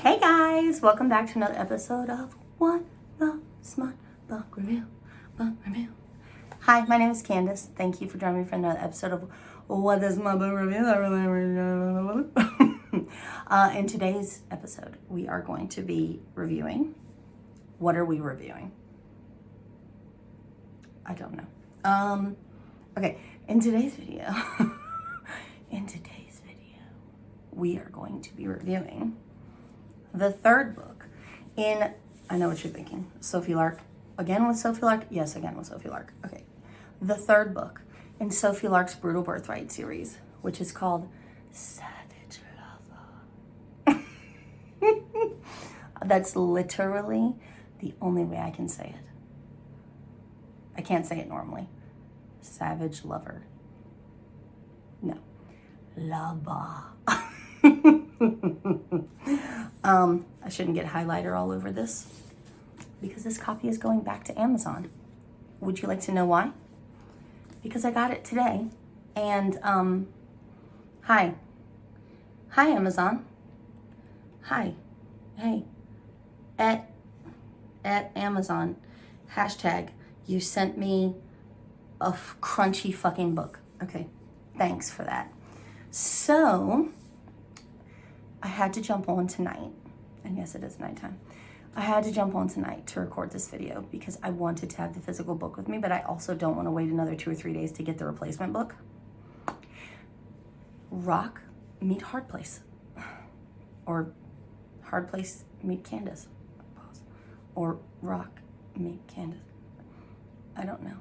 Hey guys, welcome back to another episode of What the Smut Book Review. Hi, my name is Candace. Thank you for joining me for another episode of What the Smut Book Review. In today's episode, we are going to be reviewing. What are we reviewing? I don't know. Okay, in today's video, we are going to be reviewing the third book in, I know what you're thinking, Sophie Lark. Again with Sophie Lark? Yes, again with Sophie Lark. Okay. The third book in Sophie Lark's Brutal Birthrights Series, which is called Savage Lover. That's literally the only way I can say it. I can't say it normally. Savage Lover. No. Lover. I shouldn't get highlighter all over this because this copy is going back to Amazon. Would you like to know why? Because I got it today. And hi Amazon. Hi. Hey. At Amazon. Hashtag you sent me a crunchy fucking book. Okay. Thanks for that. So I had to jump on tonight, and yes, it is nighttime. I had to jump on tonight to record this video because I wanted to have the physical book with me, but I also don't want to wait another 2 or 3 days to get the replacement book. Rock meet Hard Place, or Hard Place meet Candace, or Rock meet Candace. I don't know.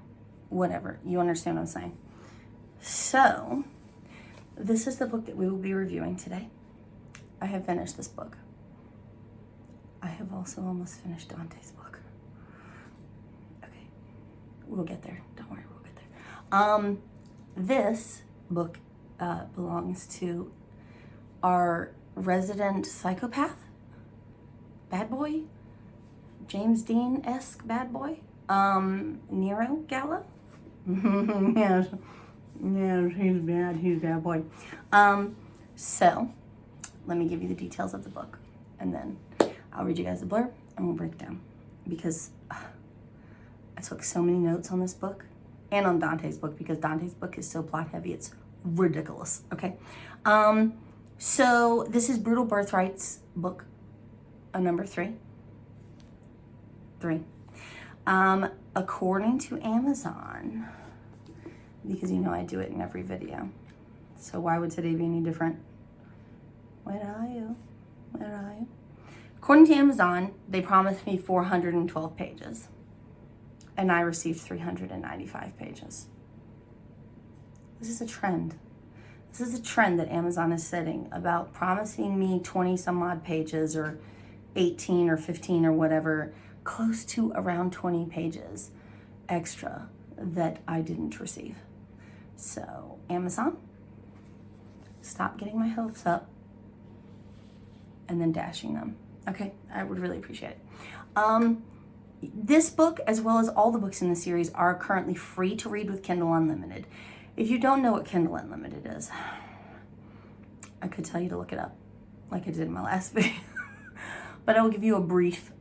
Whatever. You understand what I'm saying. So this is the book that we will be reviewing today. I have finished this book. I have also almost finished Dante's book. Okay, we'll get there. Don't worry, we'll get there. This book belongs to our resident psychopath, bad boy, James Dean-esque bad boy, Nero Gala. Yes, he's bad boy. So let me give you the details of the book, and then I'll read you guys the blurb, and we'll break it down. Because I took so many notes on this book, and on Dante's book, because Dante's book is so plot heavy, it's ridiculous, okay? So this is Brutal Birthrights book, number 3. According to Amazon, because you know I do it in every video, so why would today be any different? Where are you? Where are you? According to Amazon, they promised me 412 pages, and I received 395 pages. This is a trend. This is a trend that Amazon is setting about promising me 20 some odd pages, or 18 or 15 or whatever, close to around 20 pages extra that I didn't receive. So Amazon, stop getting my hopes up and then dashing them. Okay, I would really appreciate it. This book, as well as all the books in the series, are currently free to read with Kindle Unlimited. If you don't know what Kindle Unlimited is, I could tell you to look it up, like I did in my last video. But I will give you a brief,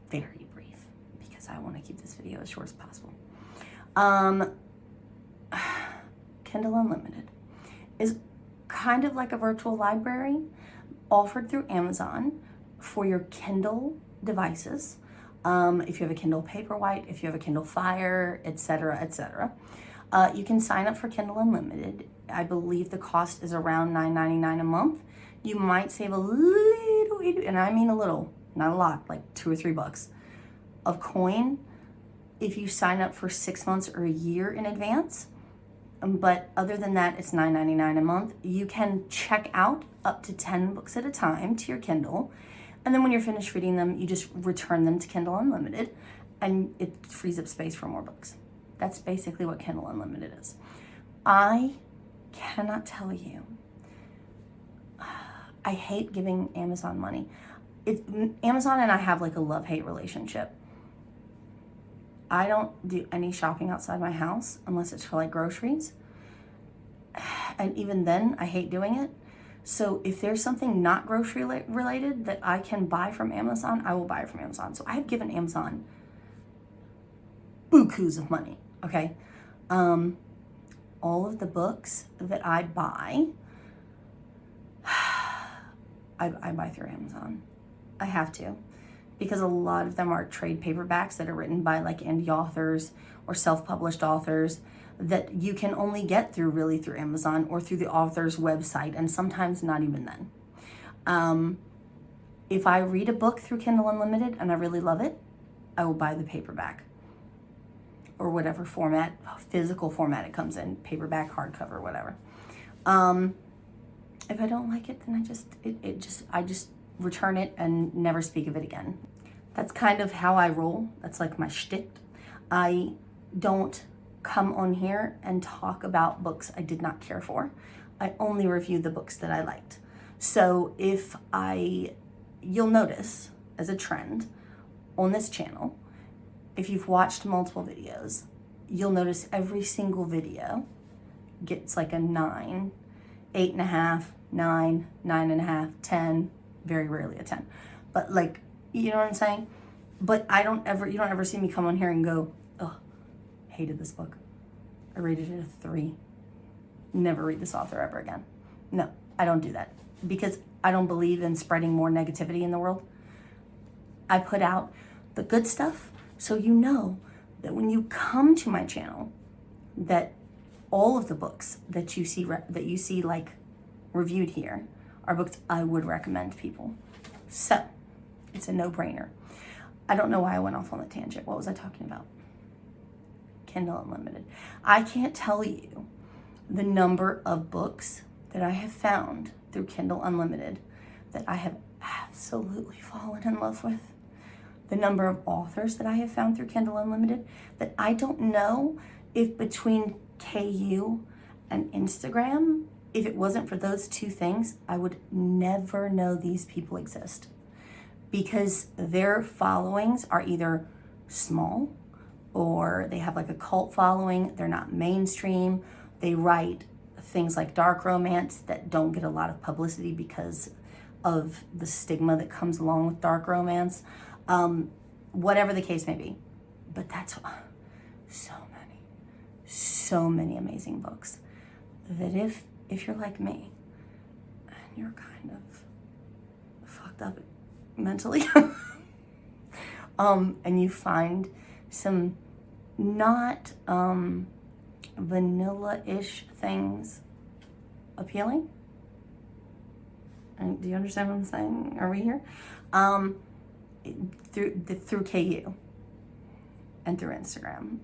very brief, because I want to keep this video as short as possible. Kindle Unlimited is kind of like a virtual library offered through Amazon for your Kindle devices. If you have a Kindle Paperwhite, if you have a Kindle Fire, etc., etc. You can sign up for Kindle Unlimited. I believe the cost is around $9.99 a month. You might save a little, and I mean a little, not a lot, like $2 or $3 of coin if you sign up for 6 months or a year in advance. But other than that, it's $9.99 a month. You can check out up to 10 books at a time to your Kindle. And then when you're finished reading them, you just return them to Kindle Unlimited, and it frees up space for more books. That's basically what Kindle Unlimited is. I cannot tell you. I hate giving Amazon money. Amazon and I have like a love-hate relationship. I don't do any shopping outside my house unless it's for like groceries. And even then, I hate doing it So if there's something not grocery related that I can buy from Amazon, I will buy it from Amazon. So I have given Amazon bukus of money, okay? All of the books that I buy, I buy through Amazon. I have to, because a lot of them are trade paperbacks that are written by like indie authors or self-published authors that you can only get through Amazon or through the author's website, and sometimes not even then. If I read a book through Kindle Unlimited and I really love it, I will buy the paperback or whatever format, physical format it comes in, paperback, hardcover, whatever. If I don't like it, then I just return it and never speak of it again. That's kind of how I roll. That's like my shtick. I don't come on here and talk about books I did not care for. I only review the books that I liked. So you'll notice as a trend on this channel, if you've watched multiple videos, you'll notice every single video gets like a 9, 8.5, 9, 9.5, 10, very rarely a 10. But like, you know what I'm saying? But you don't ever see me come on here and go, oh, hated this book. I rated it a 3. Never read this author ever again. No, I don't do that because I don't believe in spreading more negativity in the world. I put out the good stuff so you know that when you come to my channel, that all of the books that you see like reviewed here are books I would recommend people. So it's a no-brainer. I don't know why I went off on a tangent. What was I talking about? Kindle Unlimited. I can't tell you the number of books that I have found through Kindle Unlimited that I have absolutely fallen in love with. The number of authors that I have found through Kindle Unlimited that I don't know if between KU and Instagram, if it wasn't for those two things, I would never know these people exist. Because their followings are either small or they have like a cult following, they're not mainstream, they write things like dark romance that don't get a lot of publicity because of the stigma that comes along with dark romance, whatever the case may be. But that's so many amazing books that if you're like me and you're kind of fucked up mentally, and you find some not vanilla-ish things appealing. And do you understand what I'm saying? Are we here? Through KU and through Instagram,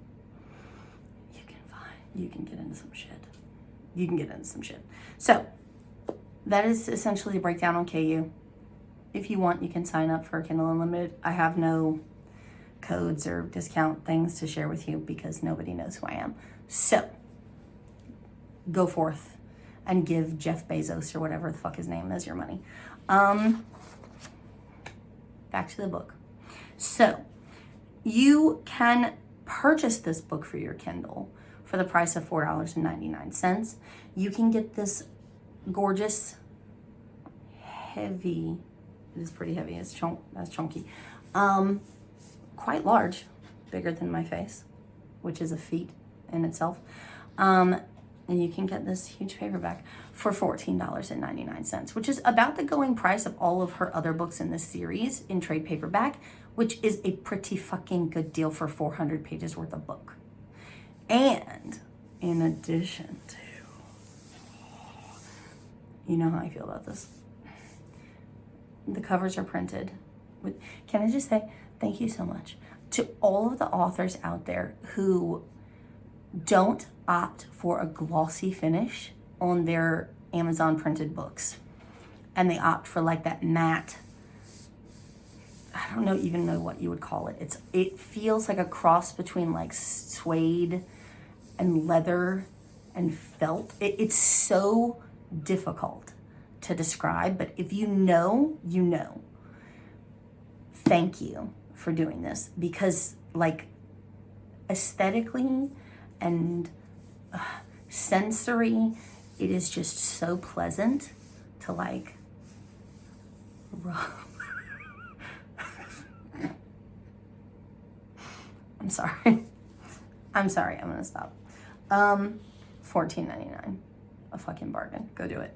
you can get into some shit. You can get into some shit. So that is essentially a breakdown on KU. If you want, you can sign up for Kindle Unlimited. I have no codes or discount things to share with you because nobody knows who I am. So go forth and give Jeff Bezos or whatever the fuck his name is your money. Back to the book. So you can purchase this book for your Kindle for the price of $4.99. You can get this gorgeous, heavy, it is pretty heavy, that's chunky, quite large, bigger than my face, which is a feat in itself. And you can get this huge paperback for $14.99, which is about the going price of all of her other books in this series in trade paperback, which is a pretty fucking good deal for 400 pages worth of book. And in addition to, you know how I feel about this. The covers are printed with, can I just say thank you so much to all of the authors out there who don't opt for a glossy finish on their Amazon printed books. And they opt for like that matte, I don't even know what you would call it. It feels like a cross between like suede and leather and felt. It's so difficult to describe, but if you know, you know. Thank you for doing this because like aesthetically and sensory, it is just so pleasant to like rub. I'm sorry. I'm sorry. I'm gonna stop. $14.99, a fucking bargain. Go do it.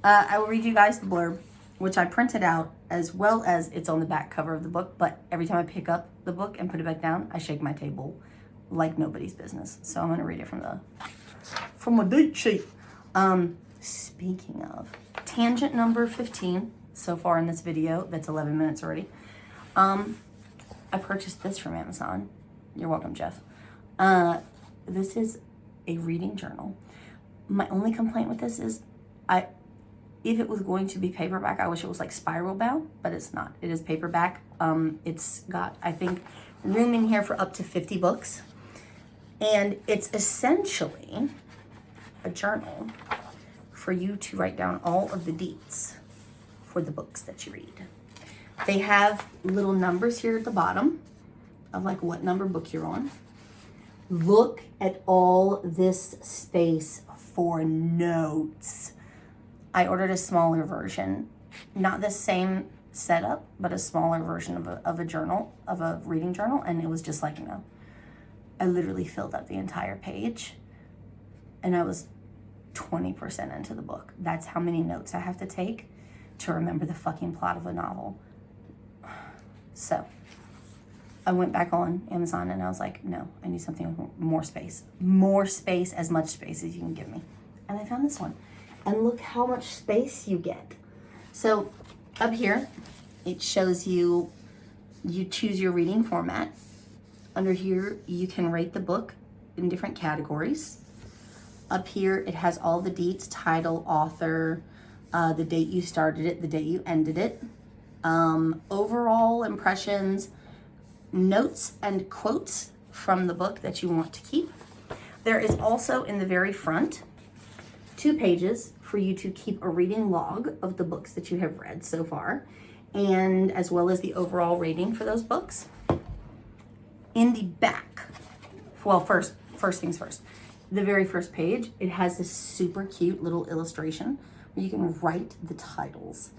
I will read you guys the blurb, which I printed out as well as it's on the back cover of the book. But every time I pick up the book and put it back down, I shake my table like nobody's business. So I'm gonna read it from a date sheet. Speaking of, tangent number 15 so far in this video. That's 11 minutes already. I purchased this from Amazon. You're welcome, Jeff. This is a reading journal. My only complaint with this is if it was going to be paperback, I wish it was like spiral bound, but it's not. It is paperback. It's got, I think, room in here for up to 50 books. And it's essentially a journal for you to write down all of the deets for the books that you read. They have little numbers here at the bottom of like what number book you're on. Look at all this space for notes. I ordered a smaller version, not the same setup, but a smaller version of a journal, of a reading journal, and it was just like, I literally filled up the entire page, and I was 20% into the book. That's how many notes I have to take to remember the fucking plot of a novel. So I went back on Amazon and I was like, no, I need something with more space. More space, as much space as you can give me. And I found this one. And look how much space you get. So up here, it shows you choose your reading format. Under here, you can rate the book in different categories. Up here, it has all the deets, title, author, the date you started it, the date you ended it, overall impressions, notes and quotes from the book that you want to keep. There is also in the very front 2 pages for you to keep a reading log of the books that you have read so far, and as well as the overall rating for those books. In the back, well, first things first, the very first page, it has this super cute little illustration where you can write the titles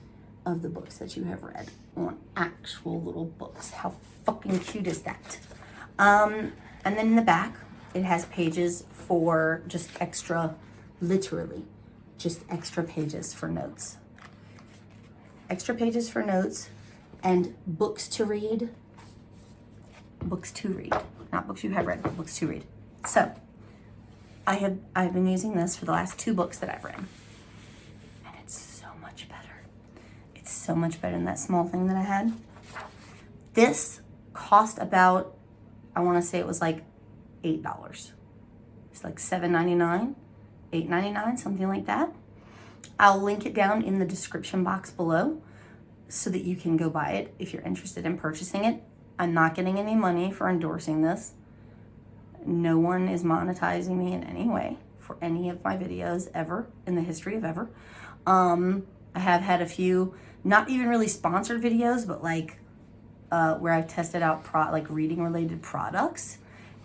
of the books that you have read on actual little books. How fucking cute is that? And then in the back, it has pages for just extra, literally, just extra pages for notes. Extra pages for notes and books to read. Books to read. Not books you have read, but books to read. So, I've been using this for the last 2 books that I've read. And it's so much better. It's so much better than that small thing that I had. This cost about, I want to say it was like $8. It's like $7.99, $8.99, something like that. I'll link it down in the description box below so that you can go buy it if you're interested in purchasing it. I'm not getting any money for endorsing this. No one is monetizing me in any way for any of my videos ever in the history of ever. I have had a few, not even really sponsored videos, but like where I've tested out like reading related products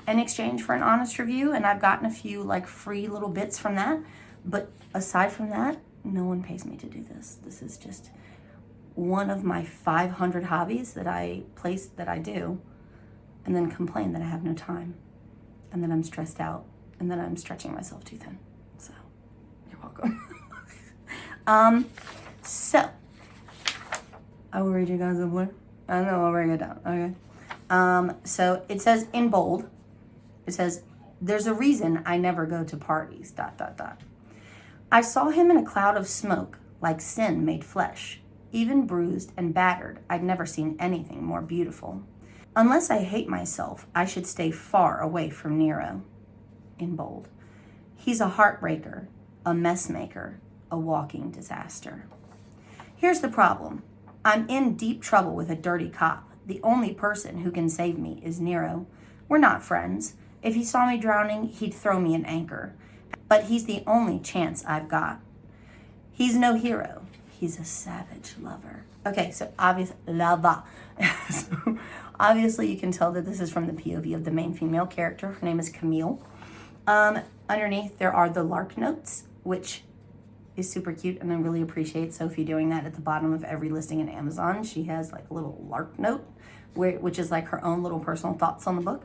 in exchange for an honest review, and I've gotten a few like free little bits from that. But aside from that, no one pays me to do this. This is just one of my 500 hobbies that I do, and then complain that I have no time, and then I'm stressed out, and then I'm stretching myself too thin. So, you're welcome. So, I will read you guys a blurb. I know, I'll bring it down, okay? So, it says in bold, it says, "There's a reason I never go to parties, ... I saw him in a cloud of smoke, like sin made flesh. Even bruised and battered, I'd never seen anything more beautiful. Unless I hate myself, I should stay far away from Nero." In bold. "He's a heartbreaker, a mess maker, a walking disaster. Here's the problem. I'm in deep trouble with a dirty cop. The only person who can save me is Nero. We're not friends. If he saw me drowning, he'd throw me an anchor. But he's the only chance I've got. He's no hero. He's a savage lover." Okay, so obviously you can tell that this is from the POV of the main female character. Her name is Camille. Underneath there are the Lark notes, which is super cute, and I really appreciate Sophie doing that at the bottom of every listing in Amazon. She has like a little Lark note, which is like her own little personal thoughts on the book.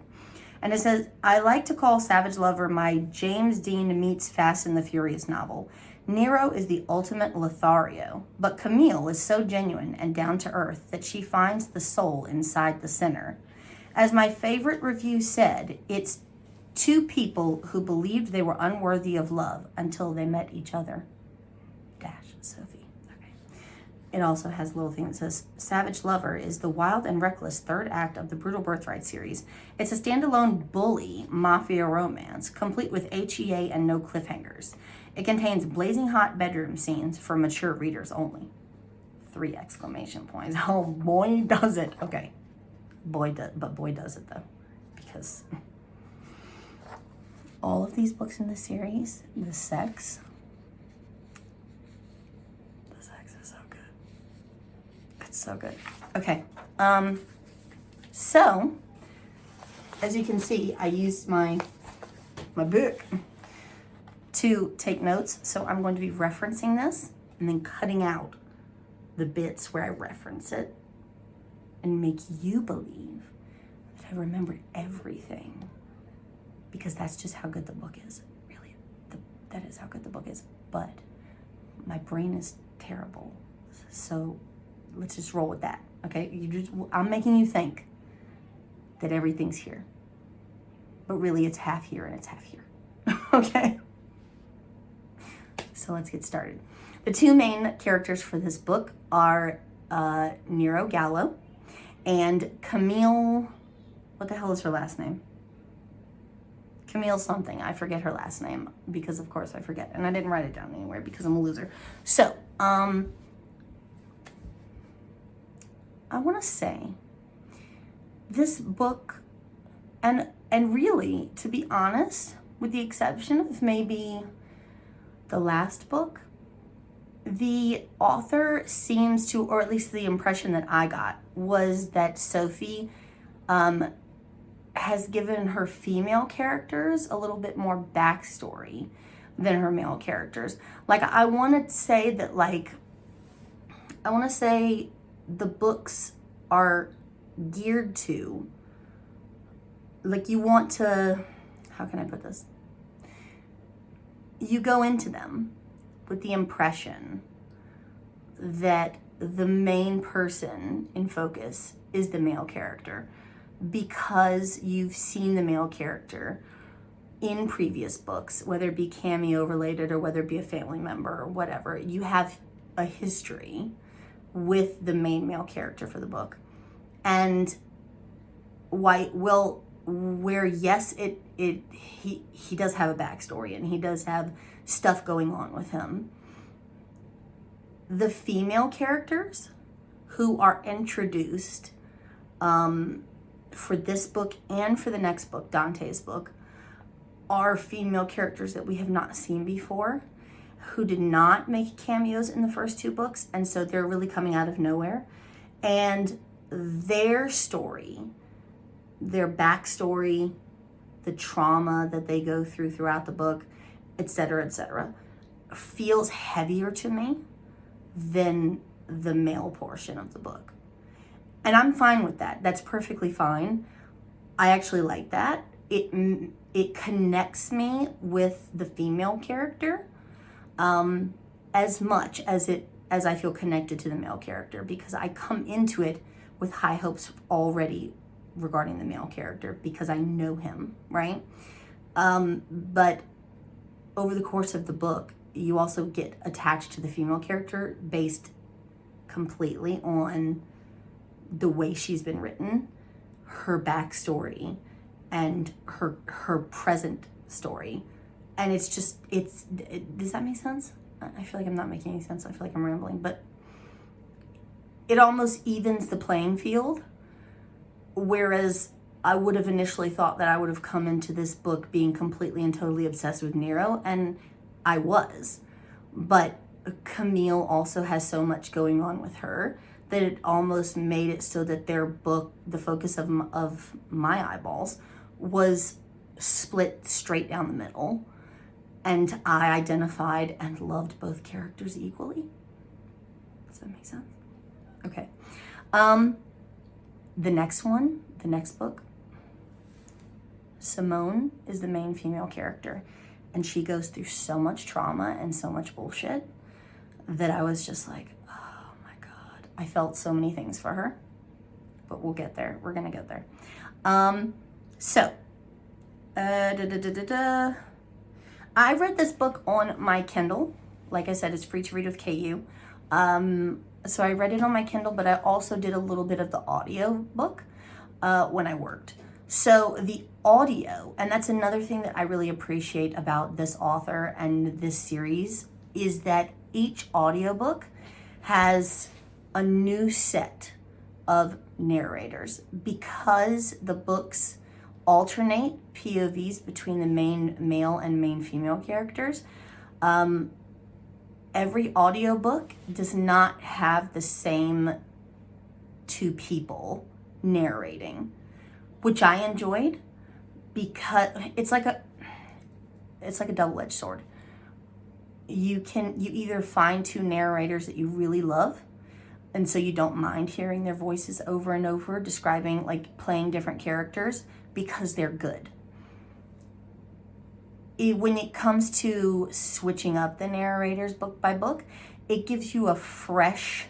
And it says, I like to call Savage Lover my James Dean meets Fast and the Furious novel. Nero is the ultimate Lothario, but Camille is so genuine and down to earth that she finds the soul inside the sinner. As my favorite review said, it's two people who believed they were unworthy of love until they met each other. Dash, Sophie. Okay. It also has a little thing that says, Savage Lover is the wild and reckless third act of the Brutal Birthrights series. It's a standalone bully mafia romance, complete with HEA and no cliffhangers. It contains blazing hot bedroom scenes for mature readers only. 3 exclamation points. Oh, boy, does it. Okay. Boy does it, though. Because all of these books in the series, the sex is so good. It's so good. Okay. So, as you can see, I used my book to take notes. So I'm going to be referencing this and then cutting out the bits where I reference it and make you believe that I remembered everything, because that's just how good the book is. Really, that is how good the book is. But my brain is terrible, so let's just roll with that. Okay, I'm making you think that everything's here, but really it's half here and it's half here. Okay, so let's get started. The 2 main characters for this book are Nero Gallo and Camille. What the hell is her last name? Camille something. I forget her last name because, of course, I forget. And I didn't write it down anywhere because I'm a loser. So, I want to say this book, and really, to be honest, with the exception of maybe the last book, the author seems to, or at least the impression that I got, was that Sophie has given her female characters a little bit more backstory than her male characters. Like, I want to say that, the books are geared to, like, you want to, how can I put this? You go into them with the impression that the main person in focus is the male character, because you've seen the male character in previous books, whether it be cameo related or whether it be a family member or whatever. You have a history with the main male character for the book. And where yes, he does have a backstory and he does have stuff going on with him, the female characters who are introduced for this book and for the next book, Dante's book, are female characters that we have not seen before, who did not make cameos in the first 2 books, and so they're really coming out of nowhere. And their story, their backstory, the trauma that they go through throughout the book, etc., feels heavier to me than the male portion of the book. And I'm fine with that. That's perfectly fine. I actually like that. It connects me with the female character as much as I feel connected to the male character, because I come into it with high hopes already regarding the male character because I know him, right? But over the course of the book, you also get attached to the female character based completely on the way she's been written, her backstory, and her present story. And does that make sense? I feel like I'm not making any sense. I feel like I'm rambling, but it almost evens the playing field. Whereas I would have initially thought that I would have come into this book being completely and totally obsessed with Nero, and I was. But Camille also has so much going on with her that it almost made it so that their book, the focus of my eyeballs, was split straight down the middle. And I identified and loved both characters equally. Does that make sense? Okay. The next book, Simone is the main female character, and she goes through so much trauma and so much bullshit that I was just like, oh my God. I felt so many things for her, but we'll get there. We're gonna get there. I read this book on my Kindle. Like I said, it's free to read with KU. So I read it on my Kindle, but I also did a little bit of the audiobook when I worked. So the audio, and that's another thing that I really appreciate about this author and this series, is that each audiobook has a new set of narrators. Because the books alternate POVs between the main male and main female characters, every audiobook does not have the same two people narrating, which I enjoyed, because it's like a double-edged sword. You either find two narrators that you really love, and so you don't mind hearing their voices over and over, describing, like, playing different characters, because they're good. When it comes to switching up the narrators book by book, it gives you a fresh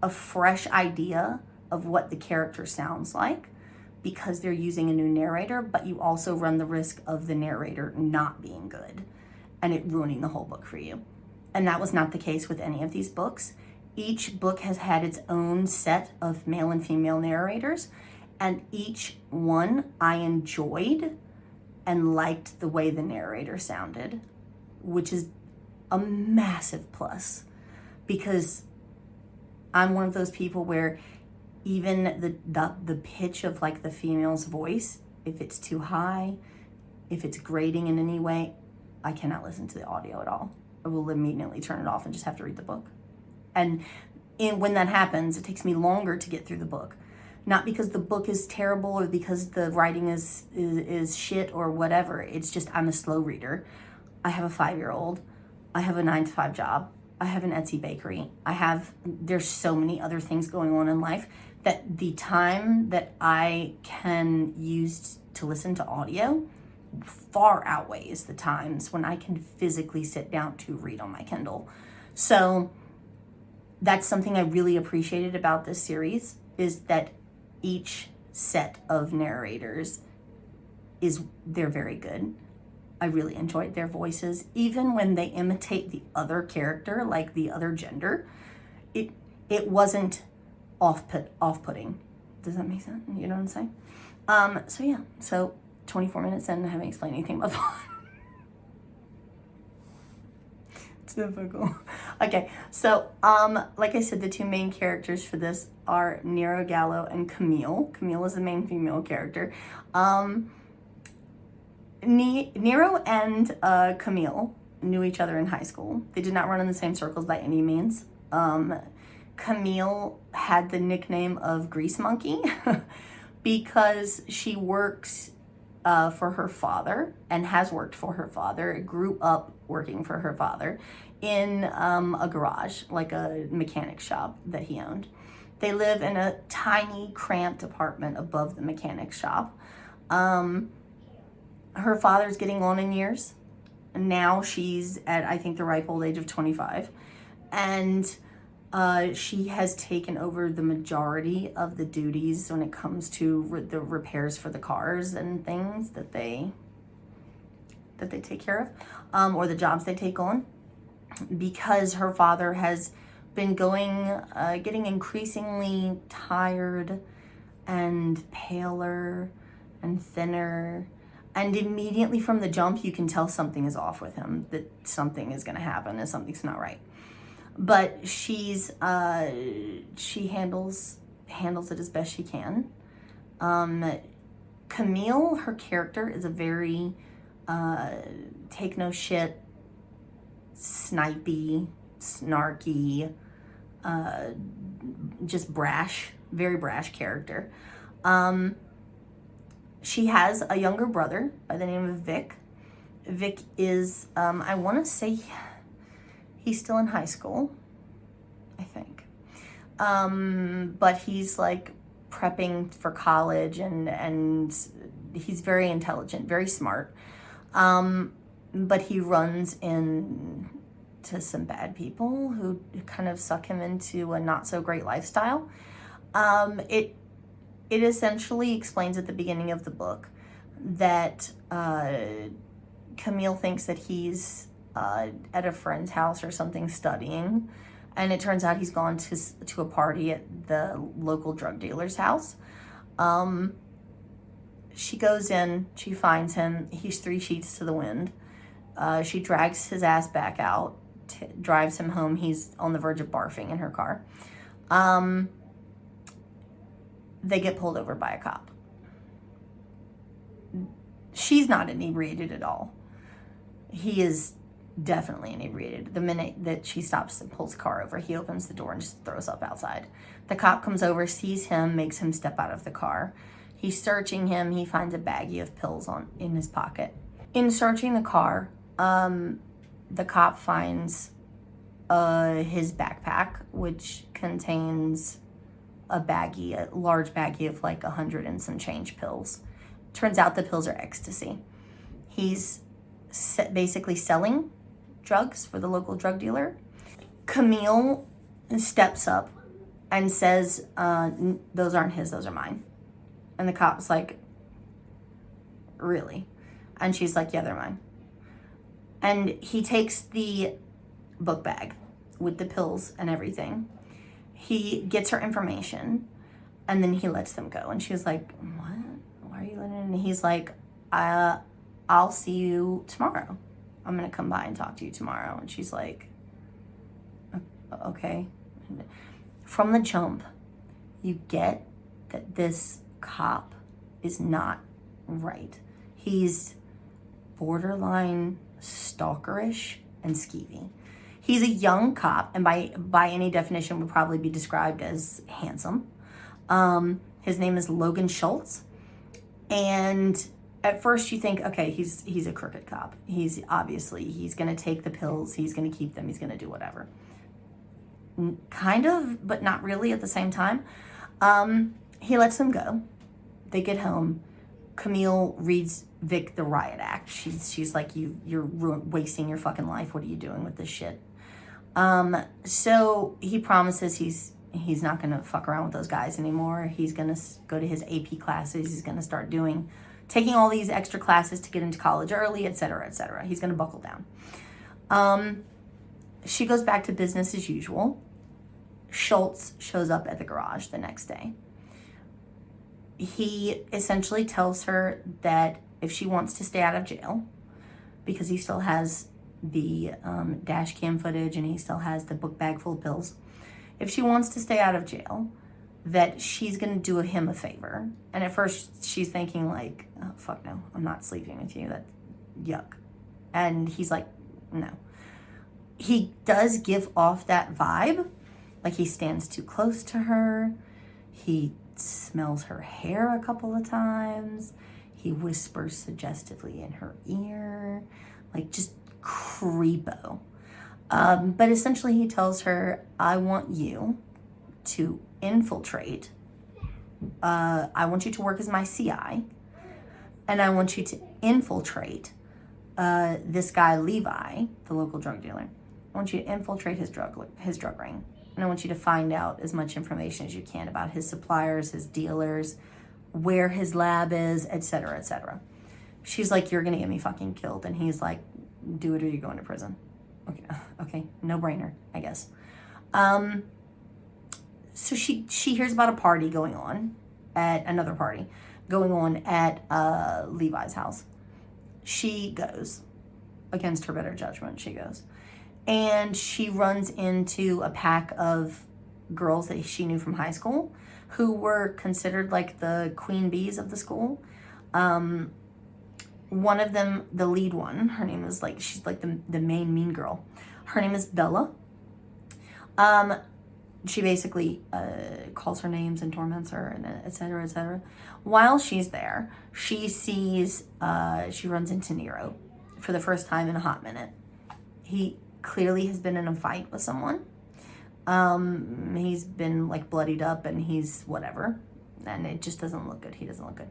idea of what the character sounds like, because they're using a new narrator, but you also run the risk of the narrator not being good and it ruining the whole book for you. And that was not the case with any of these books. Each book has had its own set of male and female narrators, and each one I enjoyed and liked the way the narrator sounded, which is a massive plus, because I'm one of those people where even the pitch of, like, the female's voice, if it's too high, if it's grating in any way, I cannot listen to the audio at all. I will immediately turn it off and just have to read the book. And when that happens, it takes me longer to get through the book. Not because the book is terrible or because the writing is shit or whatever. It's just I'm a slow reader. I have a 5-year-old. I have a 9-to-5 job. I have an Etsy bakery. There's so many other things going on in life that the time that I can use to listen to audio far outweighs the times when I can physically sit down to read on my Kindle. So that's something I really appreciated about this series, is that each set of narrators they're very good. I really enjoyed their voices. Even when they imitate the other character, like the other gender, it wasn't off-putting. Does that make sense? You know what I'm saying? So 24 minutes in, I haven't explained anything about the plot. It's difficult. Okay, so like I said, the two main characters for this are Nero Gallo and Camille. Camille is the main female character. Nero and Camille knew each other in high school. They did not run in the same circles by any means. Camille had the nickname of Grease Monkey because she works for her father and has worked for her father, grew up working for her father in a garage, like a mechanic shop that he owned. They live in a tiny, cramped apartment above the mechanic shop. Her father's getting on in years. Now she's at, I think, the ripe old age of 25. And she has taken over the majority of the duties when it comes to the repairs for the cars and things that they take care of, or the jobs they take on, because her father has been getting increasingly tired and paler and thinner. And immediately from the jump, you can tell something is off with him, that something is going to happen and something's not right. But she handles it as best she can. Camille, her character, is a very take no shit, snipey, snarky, just brash, very brash character. She has a younger brother by the name of Vic, Vic is, I want to say he's still in high school, I think. But he's like prepping for college, and he's very intelligent, very smart. But he runs into some bad people who kind of suck him into a not so great lifestyle. It essentially explains at the beginning of the book that Camille thinks that he's at a friend's house or something studying, and it turns out he's gone to a party at the local drug dealer's house. She goes in, she finds him, he's 3 sheets to the wind. She drags his ass back out, drives him home. He's on the verge of barfing in her car. They get pulled over by a cop. She's not inebriated at all. He is definitely inebriated. The minute that she stops and pulls the car over, he opens the door and just throws up outside. The cop comes over, sees him, makes him step out of the car. He's searching him. He finds a baggie of pills in his pocket. In searching the car, the cop finds his backpack, which contains a large baggie of like 100 and some change pills. Turns out the pills are ecstasy. He's basically selling drugs for the local drug dealer. Camille steps up and says, those aren't his, those are mine. And the cop's like, really? And she's like, yeah, they're mine. And he takes the book bag with the pills and everything. He gets her information, and then he lets them go. And she's like, what? Why are you letting him? And he's like, I'll see you tomorrow. I'm going to come by and talk to you tomorrow. And she's like, okay. From the jump, you get that this cop is not right. He's borderline stalkerish and skeevy. He's a young cop, and by any definition would probably be described as handsome. His name is Logan Schultz. And at first you think, okay, he's a crooked cop. He's going to take the pills, he's going to keep them, he's going to do whatever. Kind of, but not really at the same time. He lets them go. They get home. Camille reads Vic the riot act. She's like, you're wasting your fucking life. What are you doing with this shit? So he promises he's not gonna fuck around with those guys anymore. He's gonna go to his AP classes. He's gonna start taking all these extra classes to get into college early, etc., etc. He's gonna buckle down. She goes back to business as usual. Schultz shows up at the garage the next day. He essentially tells her that if she wants to stay out of jail, because he still has the dash cam footage and he still has the book bag full of pills, if she wants to stay out of jail, that she's going to do him a favor. And at first she's thinking like, oh, fuck no, I'm not sleeping with you. That's yuck. And he's like, no. He does give off that vibe. Like he stands too close to her. He smells her hair a couple of times. He whispers suggestively in her ear. Like just creepo. But essentially he tells her, I want you to infiltrate. I want you to work as my CI. And I want you to infiltrate this guy, Levi, the local drug dealer. I want you to infiltrate his drug ring. And I want you to find out as much information as you can about his suppliers, his dealers, where his lab is, etc., etc. She's like, you're going to get me fucking killed. And he's like, do it or you're going to prison. Okay, no brainer, I guess. So she hears about a party going on at Levi's house. She goes, against her better judgment, she goes. And she runs into a pack of girls that she knew from high school who were considered like the queen bees of the school. One of them, the lead one, her name is like, she's like the main mean girl. Her name is Bella. She basically calls her names and torments her, and et cetera, et cetera. While she's there, she runs into Nero for the first time in a hot minute. He clearly has been in a fight with someone. He's been like bloodied up and he's whatever. And it just doesn't look good. He doesn't look good.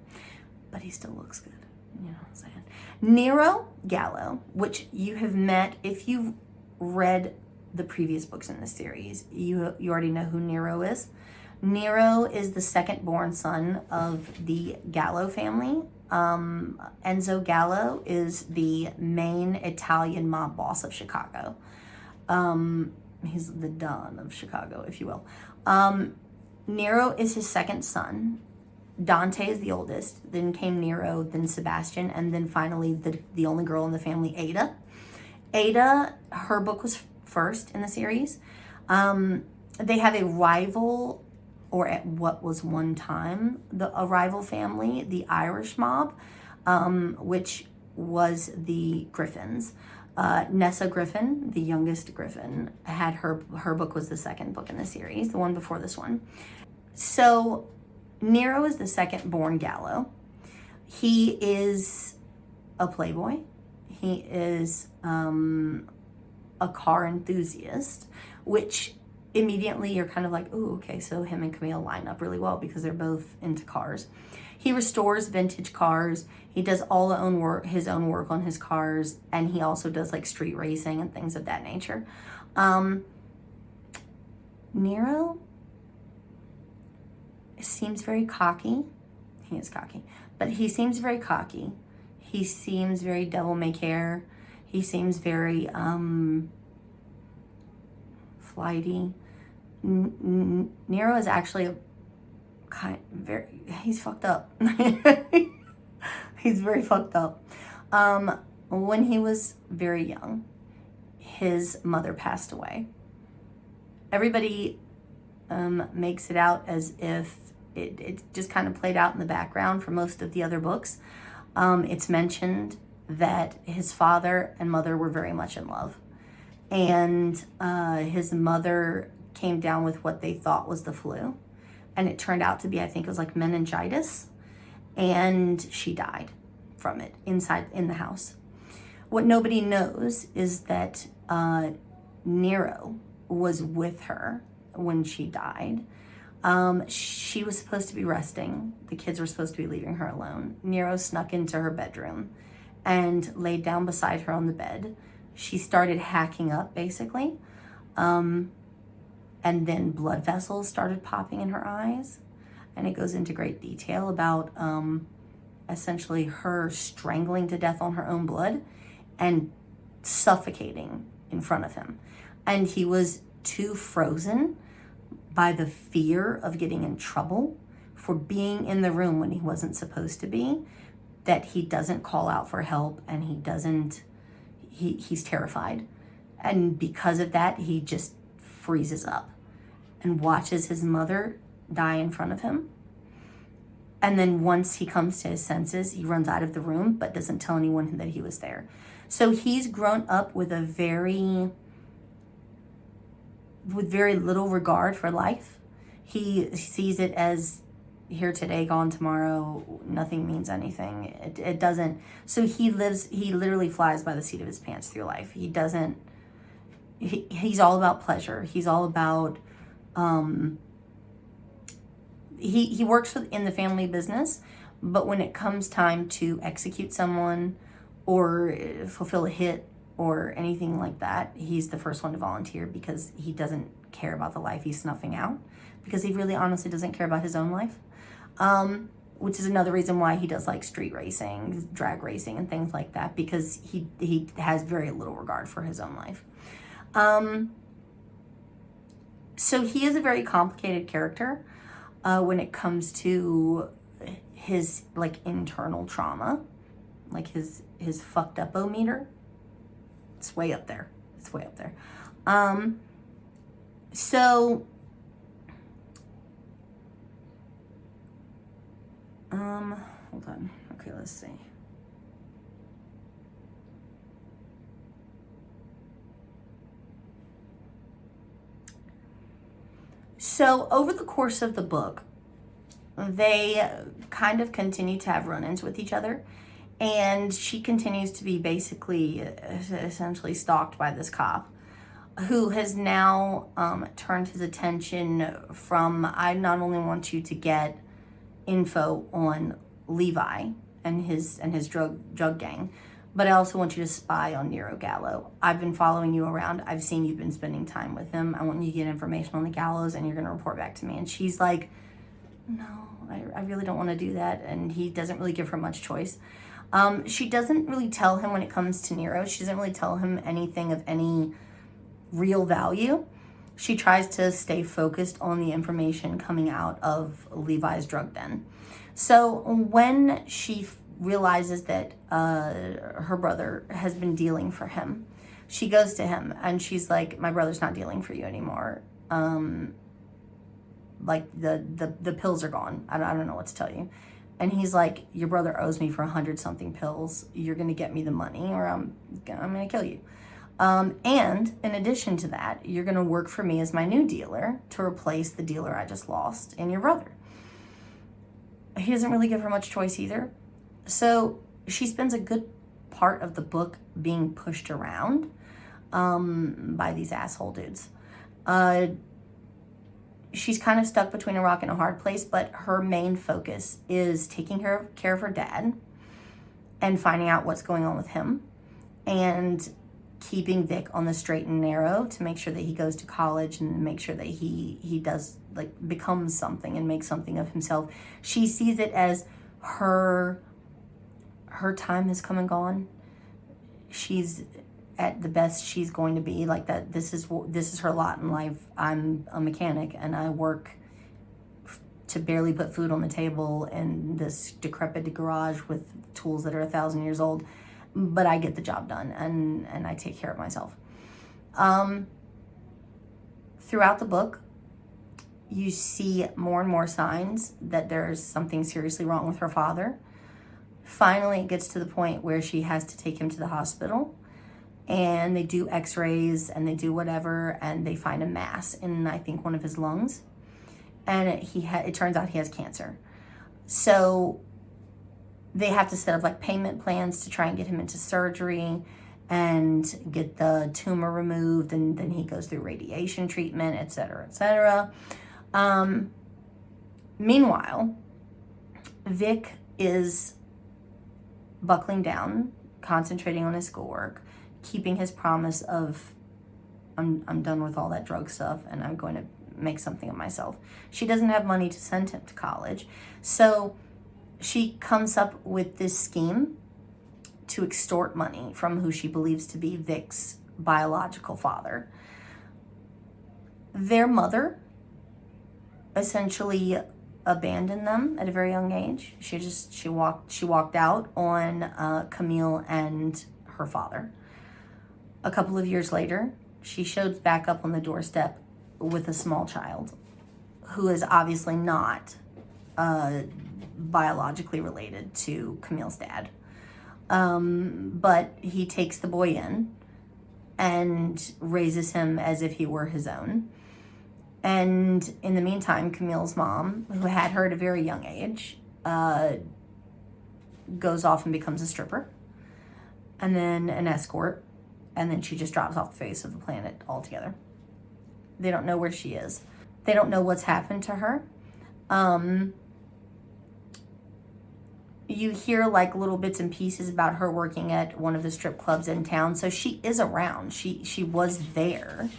But he still looks good. You know what I'm saying? Nero Gallo, which you have met if you've read the previous books in this series. You already know who Nero is. Nero is the second born son of the Gallo family. Enzo Gallo is the main Italian mob boss of Chicago. He's the Don of Chicago, if you will. Nero is his second son. Dante is the oldest. Then came Nero, then Sebastian, and then finally the only girl in the family, Ada. Ada, her book was first in the series. They have a rival, or at what was one time a rival family, the Irish mob, which was the Griffins. Nessa Griffin, the youngest Griffin, had her book was the second book in the series, the one before this one. So Nero is the second born Gallo. He is a playboy. He is a car enthusiast, which immediately you're kind of like, oh, okay, so him and Camille line up really well because they're both into cars. He restores vintage cars. He does all his own work on his cars, and he also does like street racing and things of that nature. Nero seems very cocky. He is cocky, but he seems very cocky. He seems very devil-may-care. He seems very flighty. Nero is actually he's fucked up. He's very fucked up. When he was very young, his mother passed away. Everybody makes it out as if it just kind of played out in the background for most of the other books. It's mentioned that his father and mother were very much in love. And his mother came down with what they thought was the flu. And it turned out to be, I think it was like meningitis. And she died from it inside in the house. What nobody knows is that Nero was with her when she died. She was supposed to be resting. The kids were supposed to be leaving her alone. Nero snuck into her bedroom and laid down beside her on the bed. She started hacking up, basically. And then blood vessels started popping in her eyes. And it goes into great detail about essentially her strangling to death on her own blood and suffocating in front of him. And he was too frozen by the fear of getting in trouble for being in the room when he wasn't supposed to be, that he doesn't call out for help, and he's terrified. And because of that, he just freezes up and watches his mother die in front of him. And then once he comes to his senses, he runs out of the room, but doesn't tell anyone that he was there. So he's grown up with very little regard for life. He sees it as here today, gone tomorrow. Nothing means anything. It doesn't. So he literally flies by the seat of his pants through life. He's all about pleasure. He's all about, he works in the family business, but when it comes time to execute someone or fulfill a hit or anything like that, he's the first one to volunteer because he doesn't care about the life he's snuffing out, because he really honestly doesn't care about his own life, which is another reason why he does like street racing, drag racing, and things like that, because he has very little regard for his own life. So he is a very complicated character when it comes to his like internal trauma, like his fucked up-o meter. It's way up there. It's way up there. So hold on. Okay, let's see. So over the course of the book, they kind of continue to have run-ins with each other. And she continues to be basically, essentially stalked by this cop, who has now turned his attention from, I not only want you to get info on Levi and his drug gang, but I also want you to spy on Nero Gallo. I've been following you around. I've seen you've been spending time with him. I want you to get information on the gallows, and you're going to report back to me. And she's like, no, I really don't want to do that. And he doesn't really give her much choice. She doesn't really tell him when it comes to Nero. She doesn't really tell him anything of any real value. She tries to stay focused on the information coming out of Levi's drug den. So when she realizes that her brother has been dealing for him, she goes to him and she's like, my brother's not dealing for you anymore. Like the pills are gone. I don't know what to tell you. And he's like, your brother owes me for 100-something pills. You're going to get me the money or I'm going to kill you. And in addition to that, you're going to work for me as my new dealer to replace the dealer I just lost and your brother. He doesn't really give her much choice either. So she spends a good part of the book being pushed around by these asshole dudes. She's kind of stuck between a rock and a hard place, but her main focus is taking care of her dad and finding out what's going on with him and keeping Vic on the straight and narrow to make sure that he goes to college and make sure that he does, like, becomes something and makes something of himself. She sees it as her time has come and gone. She's at the best she's going to be, like that. This is her lot in life. I'm a mechanic and I work to barely put food on the table in this decrepit garage with tools that are 1,000 years old, but I get the job done and I take care of myself. Throughout the book, you see more and more signs that there's something seriously wrong with her father. Finally, it gets to the point where she has to take him to the hospital. And they do x-rays and they do whatever, and they find a mass in, I think, one of his lungs. And it turns out he has cancer. So they have to set up like payment plans to try and get him into surgery and get the tumor removed. And then he goes through radiation treatment, et cetera, et cetera. Meanwhile, Vic is buckling down, concentrating on his schoolwork, keeping his promise of, I'm done with all that drug stuff and I'm going to make something of myself. She doesn't have money to send him to college. So she comes up with this scheme to extort money from who she believes to be Vic's biological father. Their mother essentially abandoned them at a very young age. She walked out on Camille and her father. A couple of years later, she shows back up on the doorstep with a small child who is obviously not biologically related to Camille's dad. But he takes the boy in and raises him as if he were his own. And in the meantime, Camille's mom, who had her at a very young age, goes off and becomes a stripper and then an escort. And then she just drops off the face of the planet altogether. They don't know where she is. They don't know what's happened to her. You hear like little bits and pieces about her working at one of the strip clubs in town. So she is around. She was there.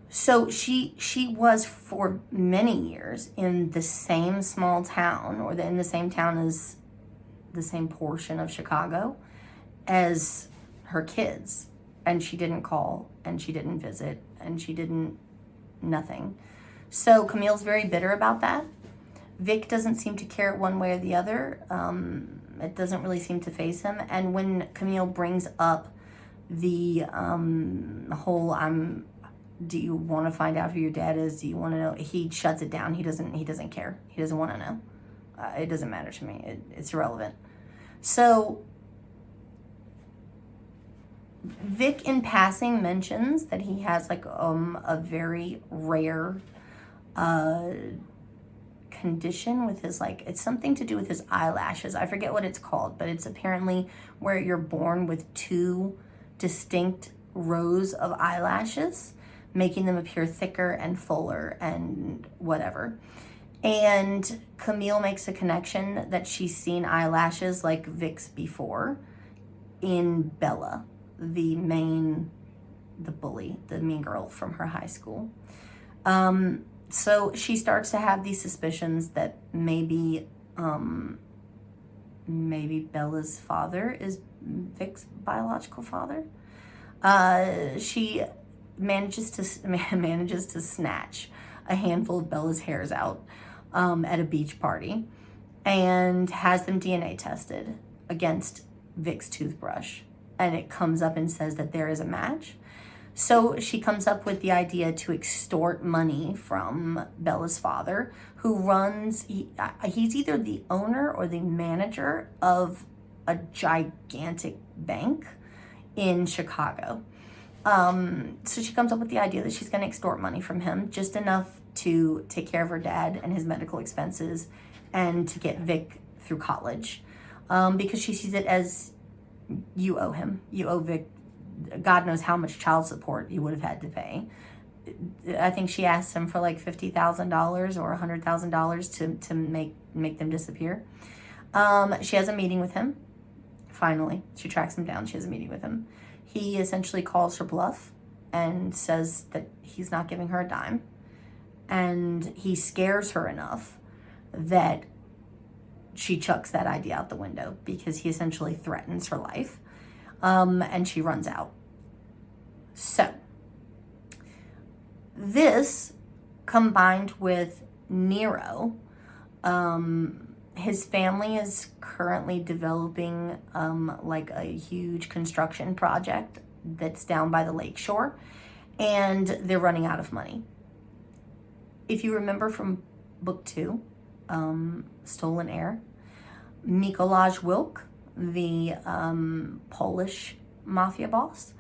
So she was for many years in the same small town, or in the same town as the same portion of Chicago as her kids. And she didn't call, and she didn't visit, and she didn't nothing. So Camille's very bitter about that. Vic doesn't seem to care one way or the other. It doesn't really seem to faze him. And when Camille brings up the whole, do you want to find out who your dad is? Do you want to know? He shuts it down. He doesn't care. He doesn't want to know. It doesn't matter to me. It's irrelevant. So Vic in passing mentions that he has like a very rare condition with his, like, it's something to do with his eyelashes. I forget what it's called, but it's apparently where you're born with two distinct rows of eyelashes, making them appear thicker and fuller and whatever. And Camille makes a connection that she's seen eyelashes like Vic's before in Bella, the bully, the mean girl from her high school. So she starts to have these suspicions that maybe Bella's father is Vic's biological father. She manages to snatch a handful of Bella's hairs out at a beach party and has them DNA tested against Vic's toothbrush. And it comes up and says that there is a match. So she comes up with the idea to extort money from Bella's father, who runs, he's either the owner or the manager of a gigantic bank in Chicago. So she comes up with the idea that she's going to extort money from him, just enough to take care of her dad and his medical expenses and to get Vic through college. Because she sees it as, you owe him. You owe Vic God knows how much child support you would have had to pay. I think she asked him for like $50,000 or $100,000 to make them disappear. She has a meeting with him. Finally, she tracks him down. She has a meeting with him. He essentially calls her bluff and says that he's not giving her a dime. And he scares her enough that she chucks that idea out the window because he essentially threatens her life. And she runs out. So, this combined with Nero, his family is currently developing like a huge construction project that's down by the lakeshore, and they're running out of money. If you remember from book 2, Stolen Heir, Mikołaj Wilk, the Polish mafia boss,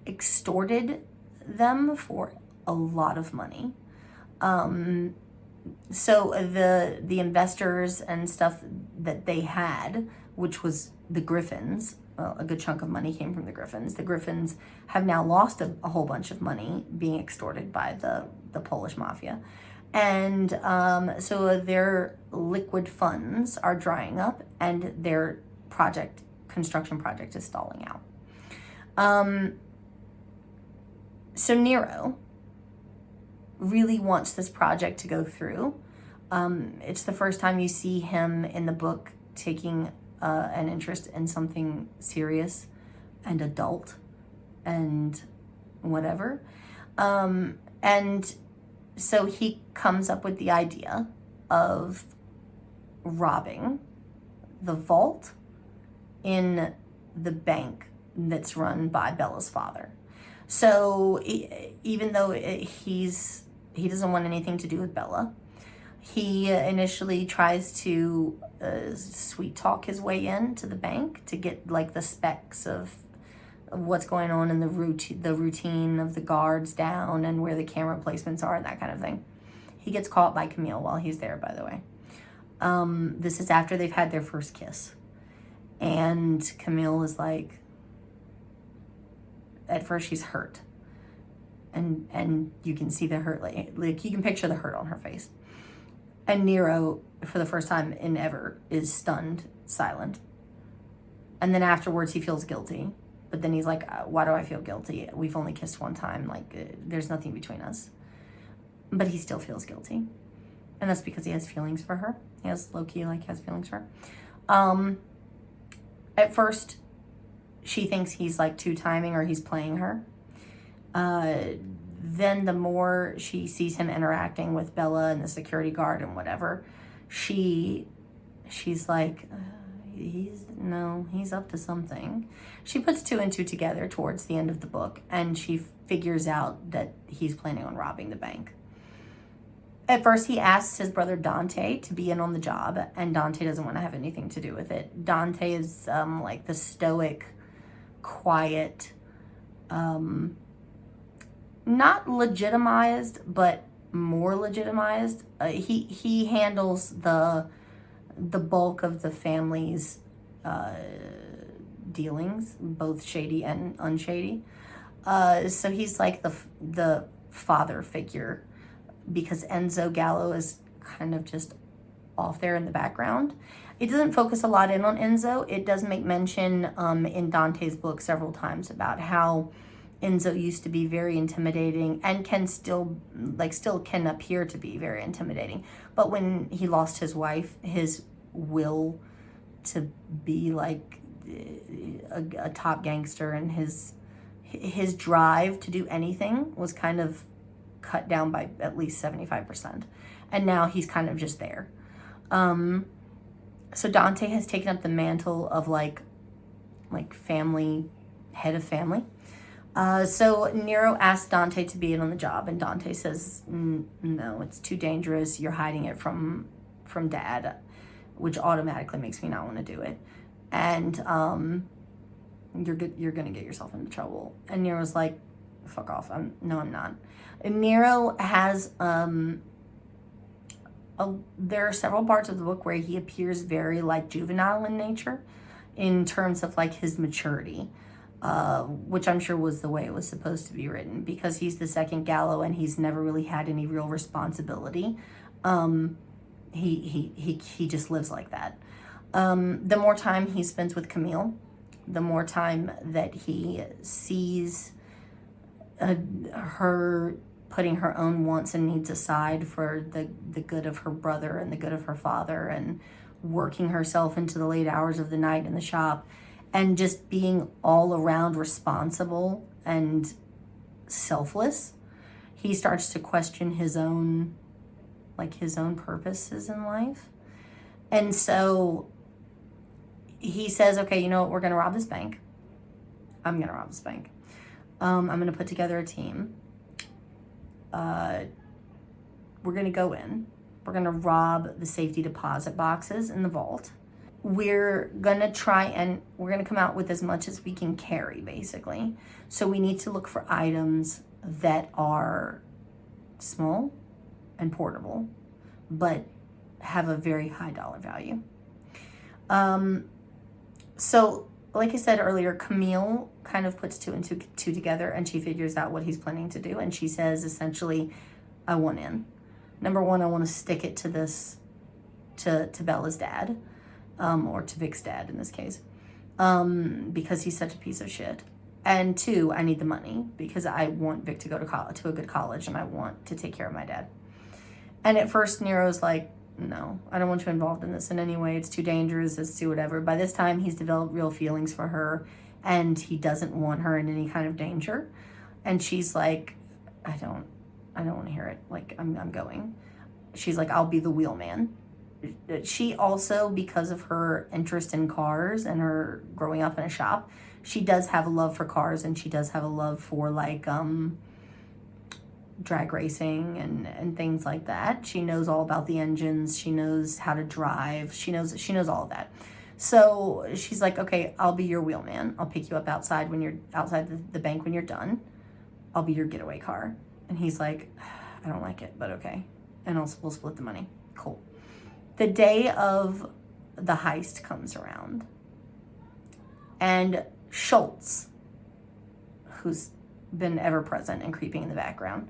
extorted them for a lot of money. So the investors and stuff that they had, which was the Griffins, well, a good chunk of money came from the Griffins. The Griffins have now lost a whole bunch of money being extorted by the Polish mafia. And so their liquid funds are drying up and their construction project is stalling out. So Nero really wants this project to go through. It's the first time you see him in the book taking an interest in something serious and adult and whatever. And so he comes up with the idea of robbing the vault in the bank that's run by Bella's father. So even though he doesn't want anything to do with Bella, he initially tries to sweet talk his way into the bank to get like the specs of what's going on in the routine of the guards down and where the camera placements are and that kind of thing. He gets caught by Camille while he's there, by the way. This is after they've had their first kiss. And Camille is like, at first she's hurt. And you can see the hurt, like you can picture the hurt on her face. And Nero, for the first time in ever, is stunned, silent. And then afterwards he feels guilty. But then he's like, why do I feel guilty? We've only kissed one time. Like, there's nothing between us. But he still feels guilty. And that's because he has feelings for her. He has low-key, has feelings for her. At first, she thinks he's, two-timing or he's playing her. Then the more she sees him interacting with Bella and the security guard and whatever, she's like, he's up to something. She puts 2 and 2 together towards the end of the book, and she figures out that he's planning on robbing the bank. At first, he asks his brother Dante to be in on the job, and Dante doesn't want to have anything to do with it. Dante is the stoic, quiet, not legitimized, but more legitimized. He handles the bulk of the family's dealings, both shady and unshady. So he's like the father figure, because Enzo Gallo is kind of just off there in the background. It doesn't focus a lot in on Enzo. It does make mention in Dante's book several times about how Enzo used to be very intimidating and still can appear to be very intimidating. But when he lost his wife, his will to be like a top gangster and his drive to do anything was kind of cut down by at least 75%. And now he's kind of just there. So Dante has taken up the mantle of like family, head of family. So Nero asks Dante to be in on the job, and Dante says, no, it's too dangerous. You're hiding it from Dad, which automatically makes me not want to do it. And you're going to get yourself into trouble. And Nero's like, fuck off. I'm not. And Nero has, there are several parts of the book where he appears very like juvenile in nature in terms of like his maturity. Which I'm sure was the way it was supposed to be written, because he's the second Gallo and he's never really had any real responsibility. He just lives like that. The more time he spends with Camille, the more time that he sees her putting her own wants and needs aside for the good of her brother and the good of her father, and working herself into the late hours of the night in the shop, and just being all around responsible and selfless, he starts to question his own purposes in life. And so he says, okay, you know what, we're going to rob this bank. I'm going to rob this bank. I'm going to put together a team. We're going to go in. We're going to rob the safety deposit boxes in the vault. We're going to come out with as much as we can carry, basically. So we need to look for items that are small and portable, but have a very high dollar value. So like I said earlier, Camille kind of puts two and two together, and she figures out what he's planning to do. And she says, essentially, I want in. Number one, I want to stick it to Bella's dad. Or to Vic's dad in this case, because he's such a piece of shit. And two, I need the money because I want Vic to go to a good college, and I want to take care of my dad. And at first, Nero's like, no, I don't want you involved in this in any way. It's too dangerous. It's too whatever. By this time, he's developed real feelings for her, and he doesn't want her in any kind of danger. And she's like, I don't want to hear it. Like, I'm going. She's like, I'll be the wheelman. She also, because of her interest in cars and her growing up in a shop, she does have a love for cars, and she does have a love for like drag racing and things like that. She knows all about the engines. She knows how to drive. She knows all of that. So she's like, okay, I'll be your wheelman. I'll pick you up outside when you're outside the bank when you're done. I'll be your getaway car. And he's like, I don't like it, but okay. And we'll split the money. Cool. The day of the heist comes around, and Schultz, who's been ever present and creeping in the background,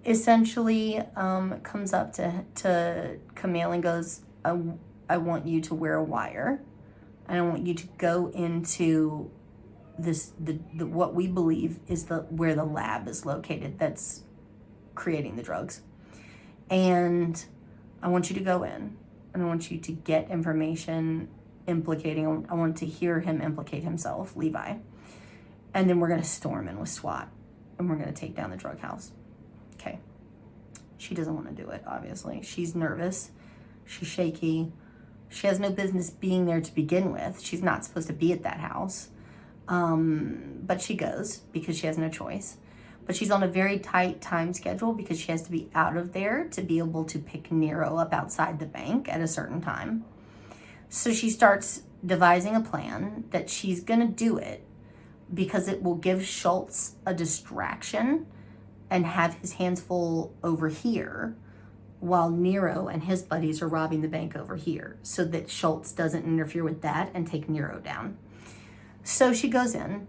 essentially comes up to Camille and goes, I want you to wear a wire, and I want you to go into this what we believe is where the lab is located that's creating the drugs, and I want you to go in. And I want you to get information implicating, I want to hear him implicate himself, Levi. And then we're going to storm in with SWAT. And we're going to take down the drug house. Okay. She doesn't want to do it, obviously. She's nervous. She's shaky. She has no business being there to begin with. She's not supposed to be at that house. But she goes because she has no choice. But she's on a very tight time schedule because she has to be out of there to be able to pick Nero up outside the bank at a certain time. So she starts devising a plan that she's going to do it because it will give Schultz a distraction and have his hands full over here while Nero and his buddies are robbing the bank over here, so that Schultz doesn't interfere with that and take Nero down. So she goes in.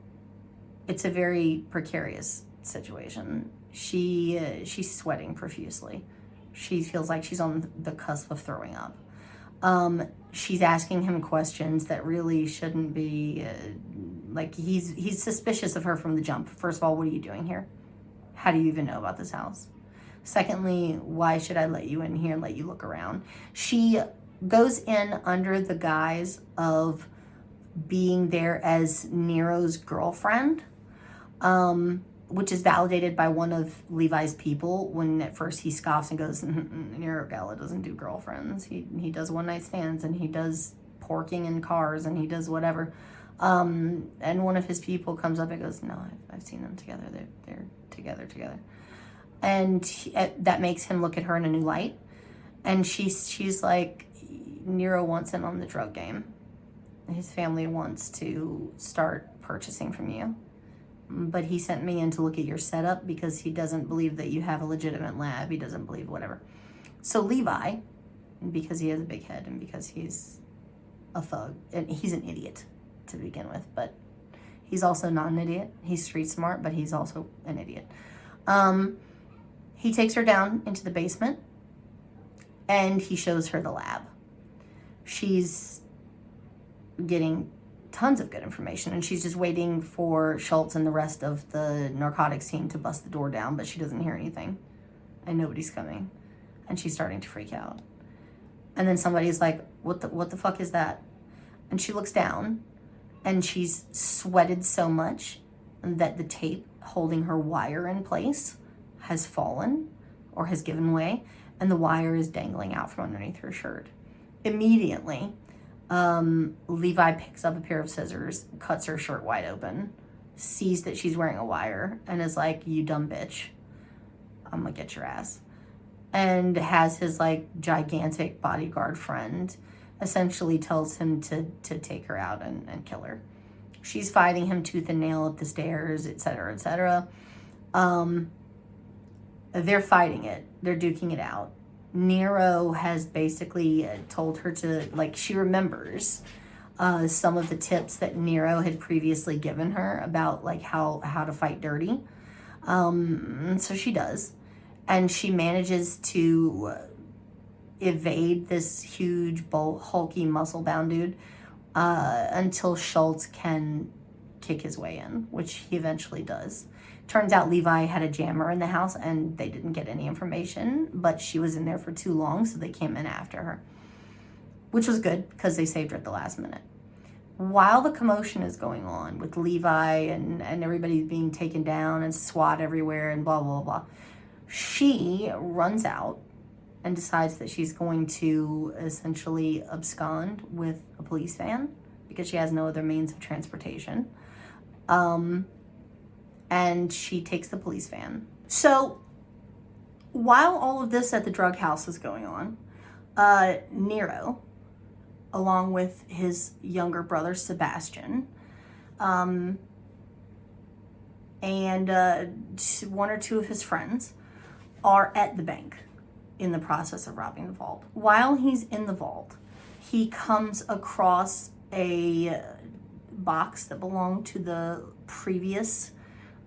It's a very precarious situation. She's sweating profusely. She feels like she's on the cusp of throwing up. She's asking him questions that really shouldn't be, like he's suspicious of her from the jump. First of all, what are you doing here? How do you even know about this house? Secondly, why should I let you in here and let you look around? She goes in under the guise of being there as Nero's girlfriend, which is validated by one of Levi's people when at first he scoffs and goes, Nero Gala doesn't do girlfriends. He does one-night stands, and he does porking in cars, and he does whatever. And one of his people comes up and goes, no, I've seen them together. They're together. And that makes him look at her in a new light. And she's like, Nero wants in on the drug game. His family wants to start purchasing from you. But he sent me in to look at your setup because he doesn't believe that you have a legitimate lab. He doesn't believe whatever. So Levi, because he has a big head and because he's a thug, and he's an idiot to begin with, but he's also not an idiot. He's street smart, but he's also an idiot. He takes her down into the basement and he shows her the lab. She's getting tons of good information, and she's just waiting for Schultz and the rest of the narcotics team to bust the door down, but she doesn't hear anything and nobody's coming, and she's starting to freak out. And then somebody's like, what the fuck is that? And she looks down and she's sweated so much that the tape holding her wire in place has fallen or has given way, and the wire is dangling out from underneath her shirt. Immediately, Levi picks up a pair of scissors, cuts her shirt wide open, sees that she's wearing a wire, and is like, you dumb bitch, I'm gonna get your ass. And has his like gigantic bodyguard friend essentially tells him to take her out and kill her. She's fighting him tooth and nail up the stairs, etc., etc. They're fighting it. They're duking it out. Nero has basically told her to, like, she remembers some of the tips that Nero had previously given her about, like, how to fight dirty. So she does. And she manages to evade this huge, hulky, muscle-bound dude until Schultz can kick his way in, which he eventually does. Turns out Levi had a jammer in the house and they didn't get any information, but she was in there for too long, so they came in after her, which was good because they saved her at the last minute. While the commotion is going on with Levi and everybody being taken down and SWAT everywhere and blah, blah, blah, she runs out and decides that she's going to essentially abscond with a police van because she has no other means of transportation. And she takes the police van. So while all of this at the drug house is going on, Nero, along with his younger brother Sebastian, and one or two of his friends are at the bank in the process of robbing the vault. While he's in the vault, he comes across a box that belonged to the previous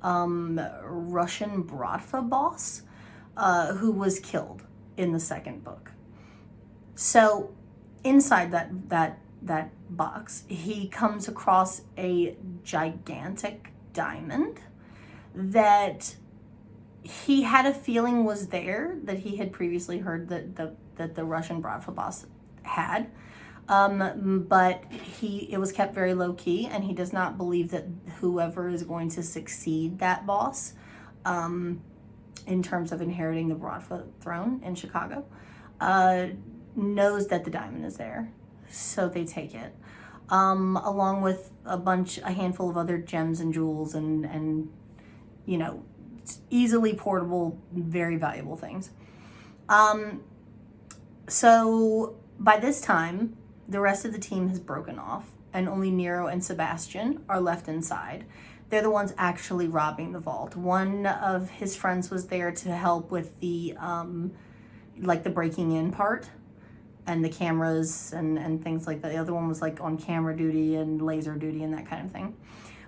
Russian Bratva boss, who was killed in the second book. So inside that box, he comes across a gigantic diamond that he had a feeling was there, that he had previously heard that the Russian Bratva boss had. But it was kept very low key, and he does not believe that whoever is going to succeed that boss, in terms of inheriting the Bratva throne in Chicago, knows that the diamond is there. So they take it, along with a handful of other gems and jewels and easily portable, very valuable things. So by this time, the rest of the team has broken off, and only Nero and Sebastian are left inside. They're the ones actually robbing the vault. One of his friends was there to help with the, like the breaking in part and the cameras and things like that. The other one was like on camera duty and laser duty and that kind of thing.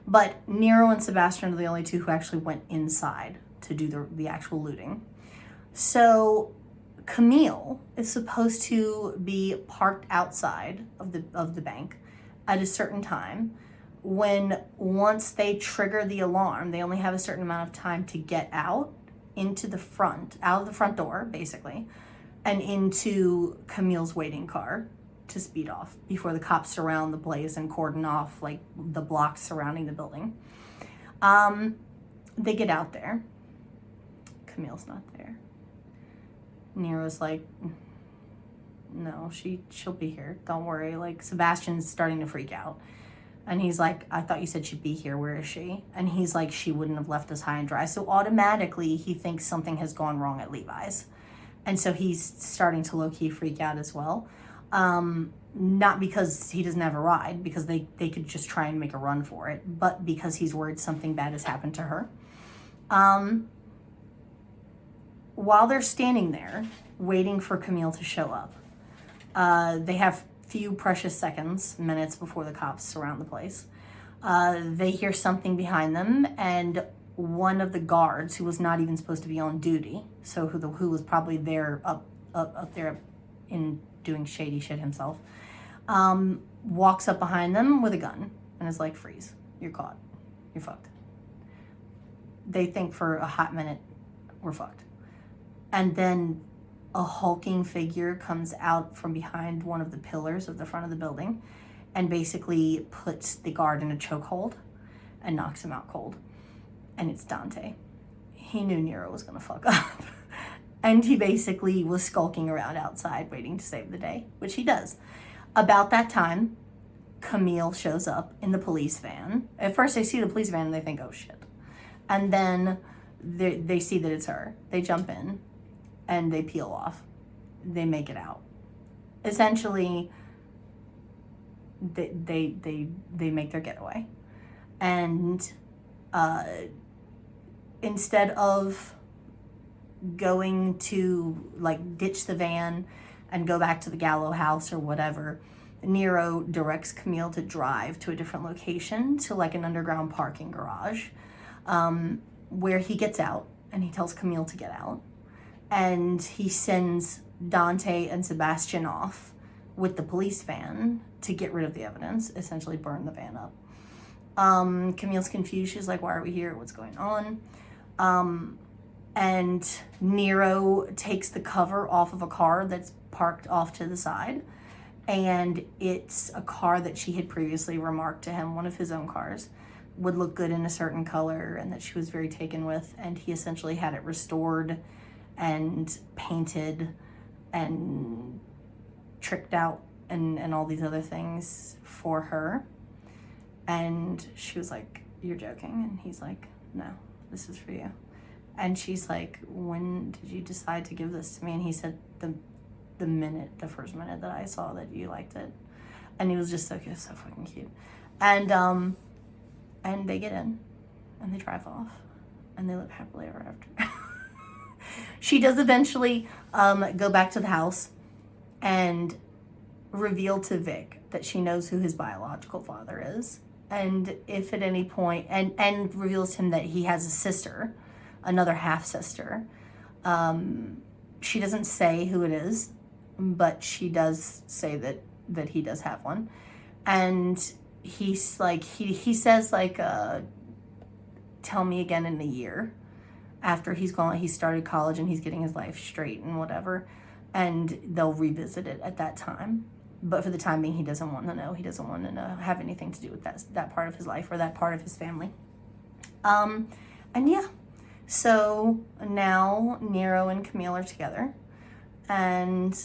But Nero and Sebastian are the only two who actually went inside to do the actual looting. So Camille is supposed to be parked outside of the bank at a certain time, when once they trigger the alarm, they only have a certain amount of time to get out into the front, out of the front door, basically, and into Camille's waiting car to speed off before the cops surround the place and cordon off like the blocks surrounding the building. They get out there. Camille's not there. Nero's like, no, she'll be here. Don't worry. Like, Sebastian's starting to freak out. And he's like, I thought you said she'd be here. Where is she? And he's like, she wouldn't have left us high and dry. So automatically he thinks something has gone wrong at Levi's. And so he's starting to low-key freak out as well. Not because he doesn't have a ride, because they could just try and make a run for it, but because he's worried something bad has happened to her. While they're standing there waiting for Camille to show up, they have few precious seconds, minutes before the cops surround the place. They hear something behind them, and one of the guards, who was not even supposed to be on duty, so who was probably there up there in doing shady shit himself, walks up behind them with a gun and is like, freeze, you're caught, you're fucked. They think for a hot minute, we're fucked. And then a hulking figure comes out from behind one of the pillars of the front of the building and basically puts the guard in a chokehold and knocks him out cold. And it's Dante. He knew Nero was gonna fuck up. And he basically was skulking around outside waiting to save the day, which he does. About that time, Camille shows up in the police van. At first they see the police van and they think, oh shit. And then they see that it's her. They jump in and they peel off. They make it out. Essentially, they make their getaway. And instead of going to like ditch the van and go back to the Gallo house or whatever, Nero directs Camille to drive to a different location, to like an underground parking garage, where he gets out and he tells Camille to get out. And he sends Dante and Sebastian off with the police van to get rid of the evidence, essentially burn the van up. Camille's confused. She's like, why are we here? What's going on? And Nero takes the cover off of a car that's parked off to the side. And it's a car that she had previously remarked to him, one of his own cars, would look good in a certain color and that she was very taken with. And he essentially had it restored and painted and tricked out and all these other things for her. And she was like, you're joking? And he's like, no, this is for you. And she's like, when did you decide to give this to me? And he said, the first minute that I saw that you liked it. And he was just so cute, so fucking cute. And they get in and they drive off and they live happily ever after. She does eventually go back to the house and reveal to Vic that she knows who his biological father is. And if at any point, and reveals to him that he has a sister, another half-sister. She doesn't say who it is, but she does say that he does have one. And he's like, he says like, tell me again in a year, after he started college and he's getting his life straight and whatever, and they'll revisit it at that time. But for the time being, he doesn't want to know. He doesn't want to have anything to do with that part of his life or that part of his family. And yeah, so now Nero and Camille are together, and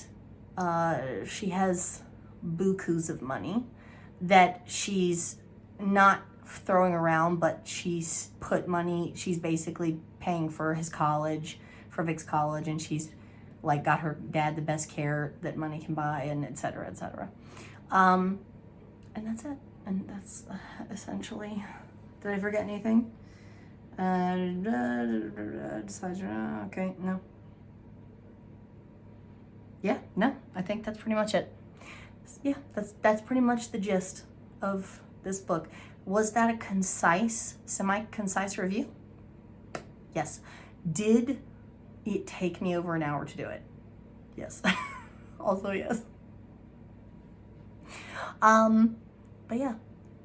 she has bukus of money that she's not throwing around, but she's basically paying for his college, for Vic's college, and she's like got her dad the best care that money can buy, and et cetera, and that's it. And that's essentially Did I forget anything? Okay, no. Yeah, no, I think that's pretty much it. Yeah, that's pretty much the gist of this book. Was that a concise, semi-concise review? Yes. Did it take me over an hour to do it? Yes. Also yes. But yeah,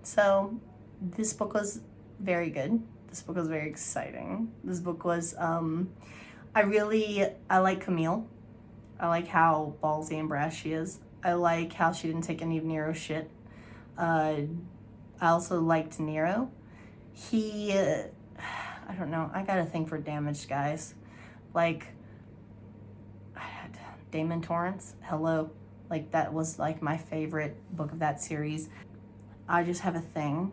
so this book was very good. This book was very exciting. This book was, I like Camille. I like how ballsy and brash she is. I like how she didn't take any of Nero's shit. I also liked Nero. He, I don't know, I got a thing for damaged guys. Like, Damon Torrance, hello. Like, that was like my favorite book of that series. I just have a thing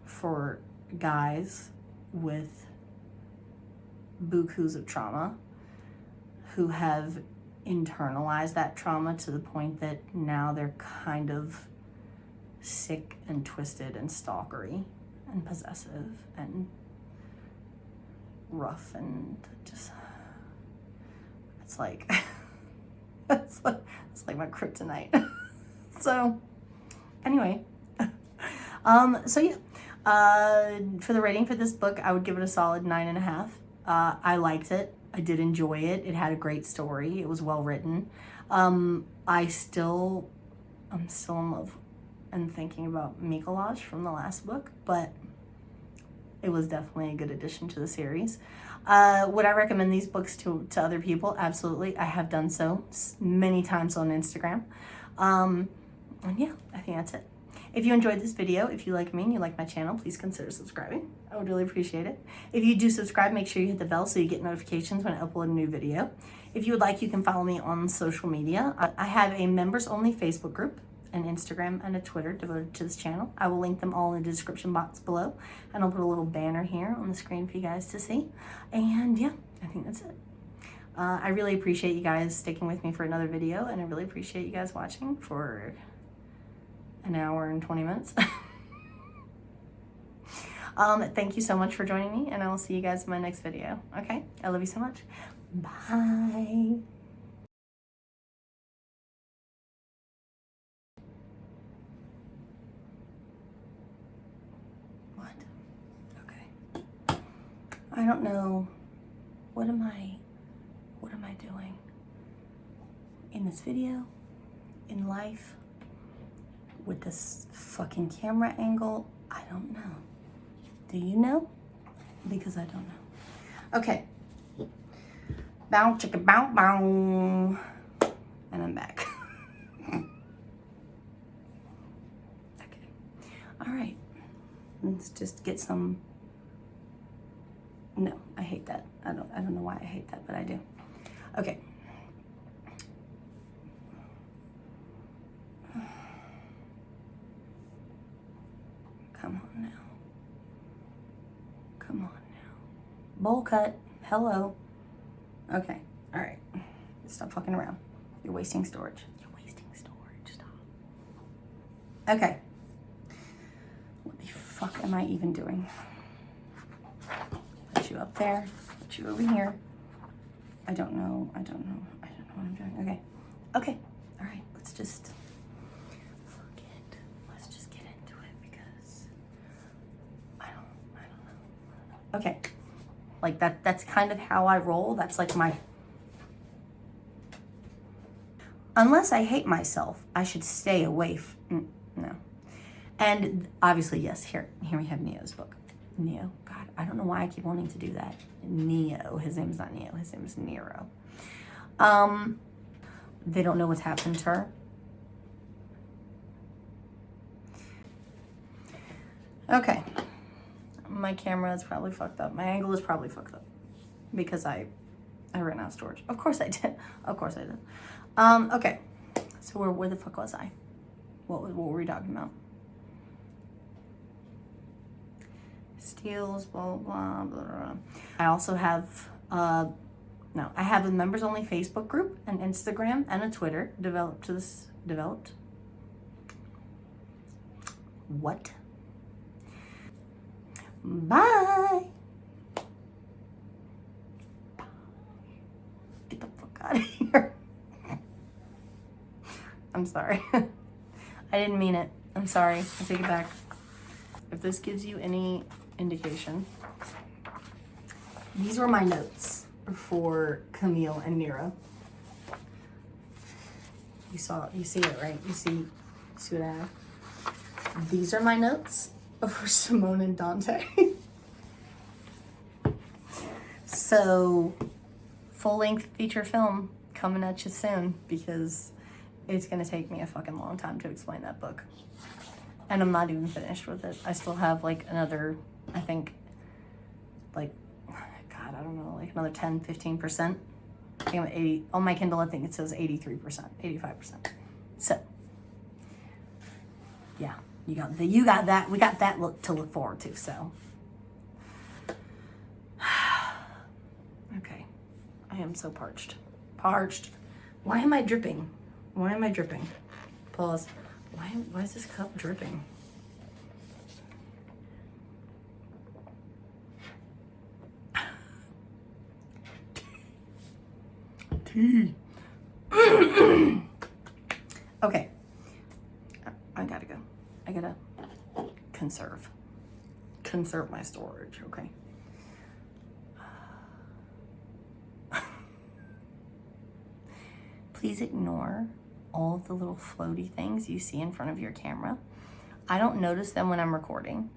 for guys with bukus of trauma who have internalized that trauma to the point that now they're kind of sick and twisted and stalkery and possessive and rough and just, it's like it's like my kryptonite. So anyway, so yeah, for the rating for this book, I would give it a solid 9.5. I liked it. I did enjoy it. It had a great story. It was well written. I'm still in love and thinking about Mikolaj from the last book, but it was definitely a good addition to the series. Would I recommend these books to other people? Absolutely. I have done so many times on Instagram. And yeah, I think that's it. If you enjoyed this video, if you like me and you like my channel, please consider subscribing. I would really appreciate it. If you do subscribe, make sure you hit the bell so you get notifications when I upload a new video. If you would like, you can follow me on social media. I have a members-only Facebook group, an Instagram, and a Twitter devoted to this channel. I will link them all in the description box below, and I'll put a little banner here on the screen for you guys to see. And yeah, I think that's it. I really appreciate you guys sticking with me for another video, and I really appreciate you guys watching for an hour and 20 minutes. Thank you so much for joining me, and I will see you guys in my next video. Okay? I love you so much. Bye. What? Okay. I don't know. What am I doing? In this video? In life? With this fucking camera angle? I don't know. Do you know? Because I don't know. Okay. Bow chicka bow bow. And I'm back. Okay. All right. Let's just get some. No, I hate that. I don't know why I hate that, but I do. Okay. Come on now. Come on now. Bowl cut. Hello. Okay. All right. Stop fucking around. You're wasting storage. You're wasting storage. Stop. Okay. What the fuck am I even doing? Put you up there. Put you over here. I don't know what I'm doing. Okay. Okay. All right. Let's just get into it because I don't know. Okay. Like that's kind of how I roll. That's like my, unless I hate myself, I should stay away no. And obviously, yes, here we have Neo's book. Neo. God, I don't know why I keep wanting to do that. Neo. His name's not Neo. His name is Nero. They don't know what's happened to her. Okay. My camera is probably fucked up. My angle is probably fucked up because I ran out of storage. Of course I did. Of course I did. Okay. So where the fuck was I? What were we talking about? Steals, blah, blah, blah, blah. I also have, I have a members only Facebook group, an Instagram, and a Twitter developed. Bye. Get the fuck out of here. I'm sorry. I didn't mean it. I'm sorry. I take it back. If this gives you any indication, these were my notes for Camille and Nero. You see it, right? You see what I have? These are my notes for Simone and Dante. So, full-length feature film coming at you soon, because it's gonna take me a fucking long time to explain that book. And I'm not even finished with it. I still have like another, I think, like, God, I don't know, like another 10, 15%. I think I'm at 80. On my Kindle, I think it says 83%, 85%. So, yeah, you got that. We got that to look forward to, so. Okay, I am so parched. Why am I dripping? Pause. Why is this cup dripping? Tea. Okay. I gotta go. I gotta conserve my storage, okay? Please ignore all of the little floaty things you see in front of your camera. I don't notice them when I'm recording,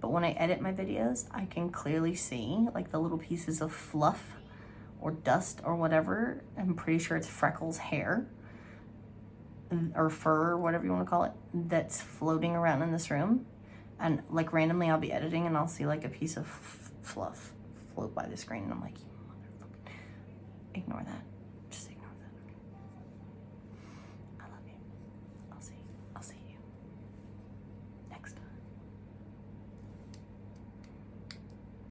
but when I edit my videos, I can clearly see like the little pieces of fluff or dust or whatever. I'm pretty sure it's Freckles' hair or fur or whatever you want to call it that's floating around in this room. And like randomly I'll be editing and I'll see like a piece of fluff float by the screen and I'm like, you motherfucker. Ignore that.